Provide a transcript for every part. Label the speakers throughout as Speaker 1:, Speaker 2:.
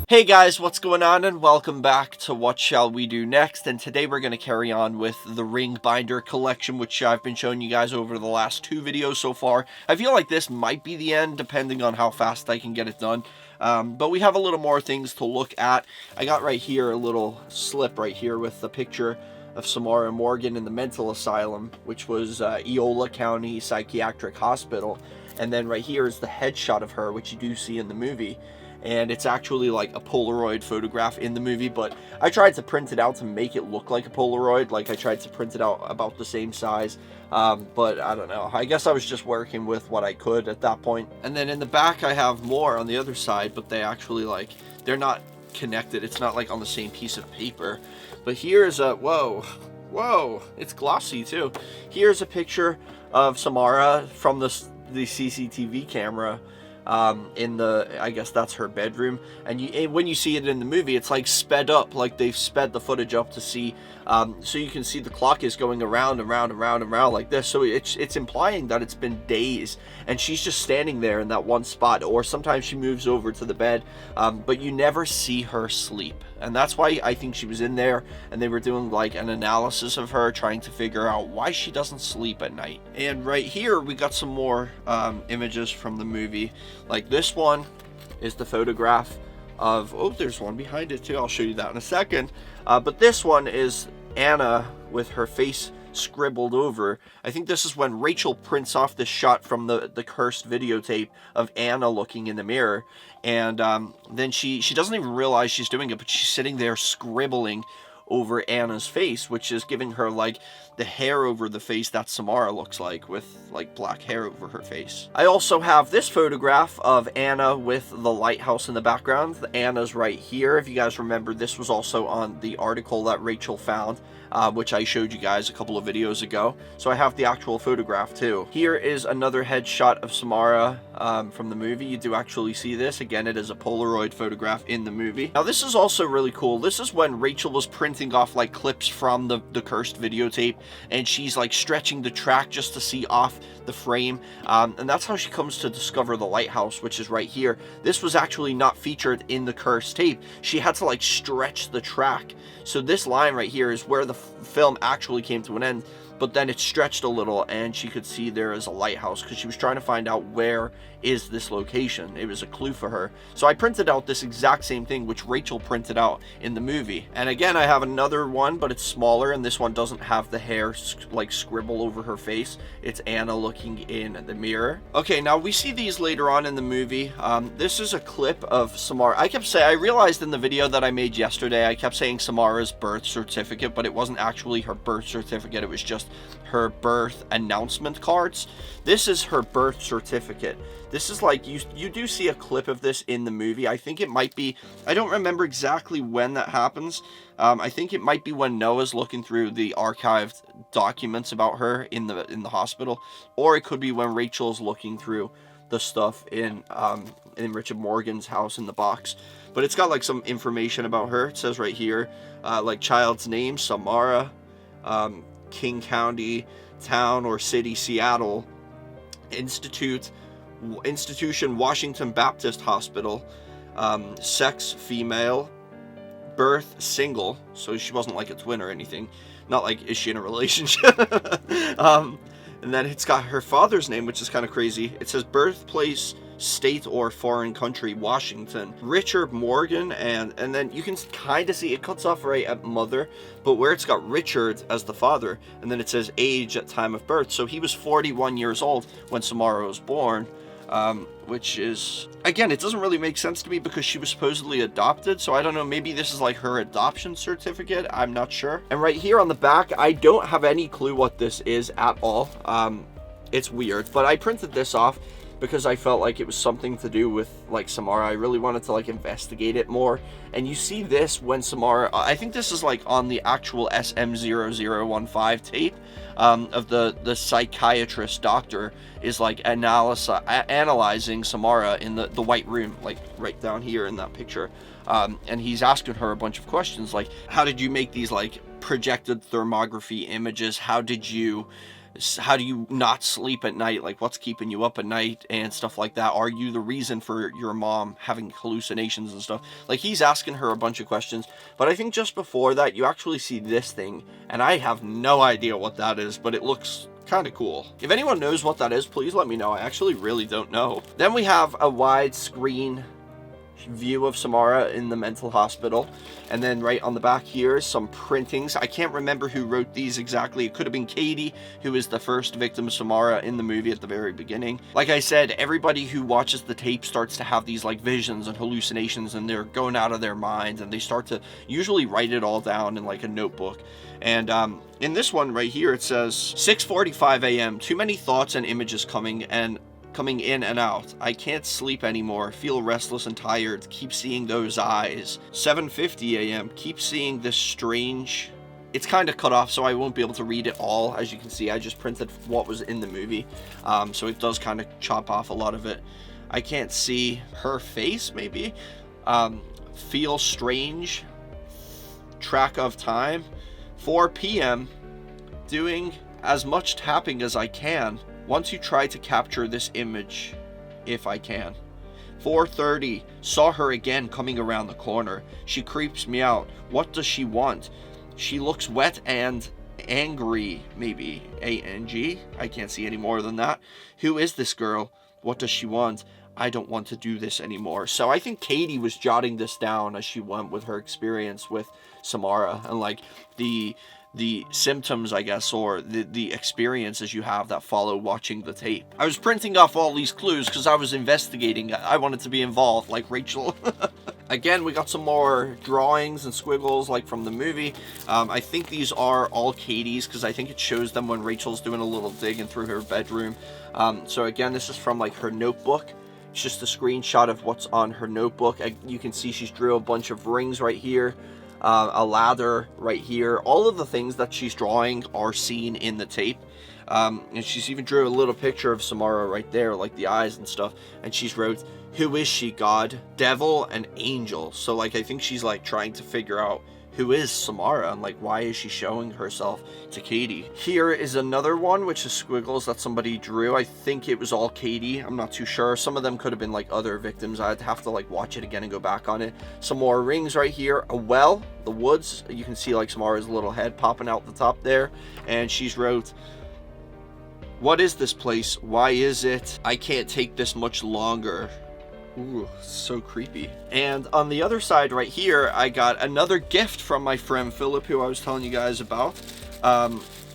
Speaker 1: Hey guys, what's going on, and welcome back to What Shall We Do Next. And today we're going to carry on with the ring binder collection, which I've been showing you guys over the last two videos so far. I feel like this might be the end, depending on how fast I can get it done. But we have a little more things to look at. I got right here a little slip right here with the picture of Samara Morgan in the mental asylum, which was Eola County Psychiatric Hospital. And then right here is the headshot of her, which you do see in the movie. And it's actually like a Polaroid photograph in the movie, but I tried to print it out to make it look like a Polaroid. Like, I tried to print it out about the same size, but I don't know. I guess I was just working with what I could at that point. And then in the back, I have more on the other side, but they actually, like, they're not connected. It's not like on the same piece of paper. But here's a, whoa, it's glossy too. Here's a picture of Samara from the CCTV camera. In the, I guess that's her bedroom, and when you see it in the movie, it's like sped up, like they've sped the footage up to see, so you can see the clock is going around like this, so it's implying that it's been days, and she's just standing there in that one spot, or sometimes she moves over to the bed, but you never see her sleep, and that's why I think she was in there, and they were doing like an analysis of her, trying to figure out why she doesn't sleep at night. And right here, we got some more images from the movie. Like this one is the photograph of, oh, there's one behind it too, I'll show you that in a second, but this one is Anna with her face scribbled over. I think this is when Rachel prints off this shot from the cursed videotape of Anna looking in the mirror, and then she doesn't even realize she's doing it, but she's sitting there scribbling over Anna's face, which is giving her like the hair over the face that Samara looks like, with like black hair over her face. I also have this photograph of Anna with the lighthouse in the background. Anna's right here. If you guys remember, this was also on the article that Rachel found, which I showed you guys a couple of videos ago. So I have the actual photograph too. Here is another headshot of Samara from the movie. You do actually see this. Again, it is a Polaroid photograph in the movie. Now this is also really cool. This is when Rachel was printing off like clips from the cursed videotape, and she's like stretching the track just to see off the frame, and that's how she comes to discover the lighthouse, which is right here. This was actually not featured in the cursed tape. She had to like stretch the track, so this line right here is where the film actually came to an end, but then it stretched a little and she could see there is a lighthouse, because she was trying to find out where is this location. It was a clue for her. So I printed out this exact same thing which Rachel printed out in the movie. And again, I have another one, but it's smaller, and this one doesn't have the hair like scribble over her face. It's Anna looking in the mirror. Okay, now we see these later on in the movie. This is a clip of Samara. I realized in the video that I made yesterday, I kept saying Samara's birth certificate, but it wasn't actually her birth certificate. It was just her birth announcement cards. This is her birth certificate. This is like, you do see a clip of this in the movie. I think it might be, I don't remember exactly when that happens. I think it might be when Noah's looking through the archived documents about her in the hospital, or it could be when Rachel's looking through the stuff in Richard Morgan's house in the box. But it's got like some information about her. It says right here, like child's name, Samara, King County, town or city, Seattle, institution, Washington Baptist Hospital, sex, female, birth, single, so she wasn't like a twin or anything, not like, is she in a relationship? And then it's got her father's name, which is kind of crazy. It says birthplace, state or foreign country, Washington, Richard Morgan, and then you can kind of see it cuts off right at mother, but where it's got Richard as the father, and then it says age at time of birth, so he was 41 years old when Samara was born, which is, again, it doesn't really make sense to me because she was supposedly adopted, so I don't know, maybe this is like her adoption certificate, I'm not sure. And right here on the back, I don't have any clue what this is at all. It's weird, but I printed this off because I felt like it was something to do with like Samara. I really wanted to like investigate it more. And you see this when Samara, I think this is like on the actual SM0015 tape, of the psychiatrist doctor is like analyzing Samara in the white room, like right down here in that picture. And he's asking her a bunch of questions like, how did you make these like projected thermography images? How did you how do you not sleep at night? Like, what's keeping you up at night and stuff like that? Are you the reason for your mom having hallucinations and stuff? Like, he's asking her a bunch of questions. But I think just before that, you actually see this thing, and I have no idea what that is, but it looks kind of cool. If anyone knows what that is, please let me know. I actually really don't know. Then we have a widescreen view of Samara in the mental hospital, and then right on the back here is some printings. I can't remember who wrote these exactly. It could have been Katie, who is the first victim of Samara in the movie at the very beginning. Like I said, everybody who watches the tape starts to have these like visions and hallucinations, and they're going out of their minds, and they start to usually write it all down in like a notebook. And in this one right here, it says 6:45 a.m. Too many thoughts and images coming in and out. I can't sleep anymore. Feel restless and tired. Keep seeing those eyes. 7:50 a.m. Keep seeing this strange... It's kind of cut off, so I won't be able to read it all. As you can see, I just printed what was in the movie. So it does kind of chop off a lot of it. I can't see her face, maybe. Feel strange. Track of time. 4 p.m. Doing as much tapping as I can. Want to try to capture this image if I can. 4:30, saw her again coming around the corner. She creeps me out. What does she want? She looks wet and angry, maybe. A-N-G? I can't see any more than that. Who is this girl? What does she want? I don't want to do this anymore. So I think Katie was jotting this down as she went with her experience with Samara, and like the symptoms, I guess, or the experiences you have that follow watching the tape. I was printing off all these clues because I was investigating. I wanted to be involved, like Rachel. Again, we got some more drawings and squiggles like from the movie. I think these are all Katie's because I think it shows them when Rachel's doing a little digging through her bedroom. So again, this is from like her notebook. It's just a screenshot of what's on her notebook. You can see she's drew a bunch of rings right here. A ladder right here. All of the things that she's drawing are seen in the tape. And she's even drew a little picture of Samara right there, like the eyes and stuff. And she's wrote, who is she, God, devil, and angel? So like I think she's like trying to figure out who is Samara and like why is she showing herself to Katie. Here is another one which is squiggles that somebody drew. I think it was all Katie. I'm not too sure. Some of them could have been like other victims. I'd have to like watch it again and go back on it. Some more rings right here. A well, the woods. You can see like Samara's little head popping out the top there. And she's wrote, what is this place? Why is it? I can't take this much longer. Ooh, so creepy. And on the other side right here, I got another gift from my friend Philip, who I was telling you guys about,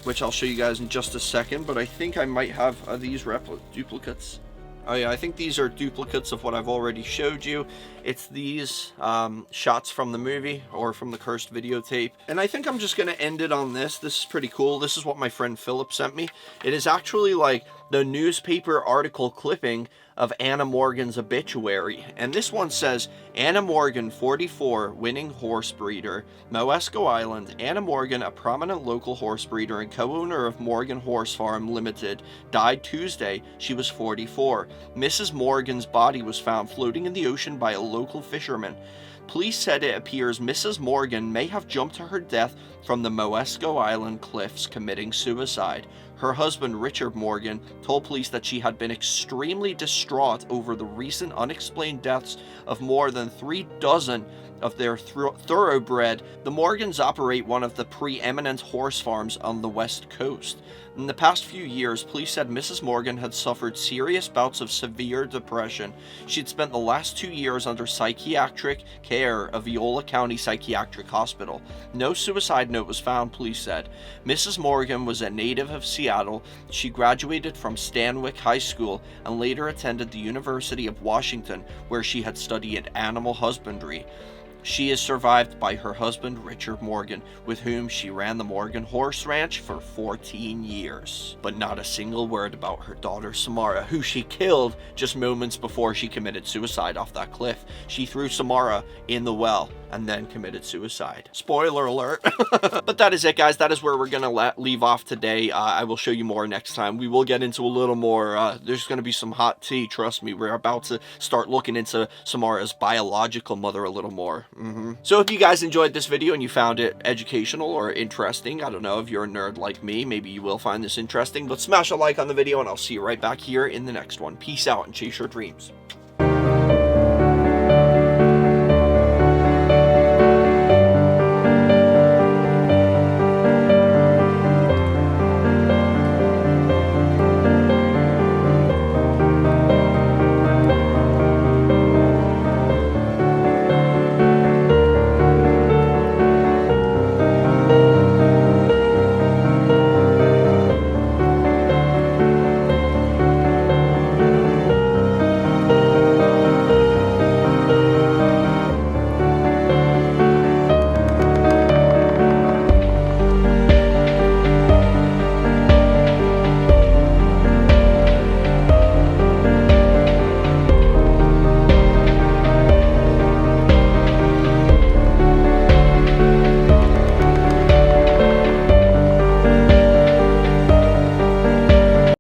Speaker 1: which I'll show you guys in just a second, but I think I might have these duplicates. Oh yeah, I think these are duplicates of what I've already showed you. It's these shots from the movie or from the cursed videotape. And I think I'm just going to end it on this. This is pretty cool. This is what my friend Philip sent me. It is actually like the newspaper article clipping of Anna Morgan's obituary. And this one says, Anna Morgan, 44, winning horse breeder, Moesko Island. Anna Morgan, a prominent local horse breeder and co-owner of Morgan Horse Farm Limited, died Tuesday. She was 44. Mrs. Morgan's body was found floating in the ocean by a local fisherman. Police said it appears Mrs. Morgan may have jumped to her death from the Moesko Island cliffs, committing suicide. Her husband, Richard Morgan, told police that she had been extremely distraught over the recent unexplained deaths of more than 36 of their thoroughbred. The Morgans operate one of the preeminent horse farms on the West Coast. In the past few years, police said Mrs. Morgan had suffered serious bouts of severe depression. She'd spent the last 2 years under psychiatric care of Eola County Psychiatric Hospital. No suicide note was found, police said. Mrs. Morgan was a native of Seattle. She graduated from Stanwick High School and later attended the University of Washington, where she had studied animal husbandry. She is survived by her husband, Richard Morgan, with whom she ran the Morgan Horse Ranch for 14 years. But not a single word about her daughter, Samara, who she killed just moments before she committed suicide off that cliff. She threw Samara in the well and then committed suicide. Spoiler alert. But that is it, guys. That is where we're gonna leave off today. I will show you more next time. We will get into a little more, there's gonna be some hot tea, trust me. We're about to start looking into Samara's biological mother a little more. So if you guys enjoyed this video and you found it educational or interesting, I don't know, if you're a nerd like me, maybe you will find this interesting, but smash a like on the video and I'll see you right back here in the next one. Peace out and chase your dreams.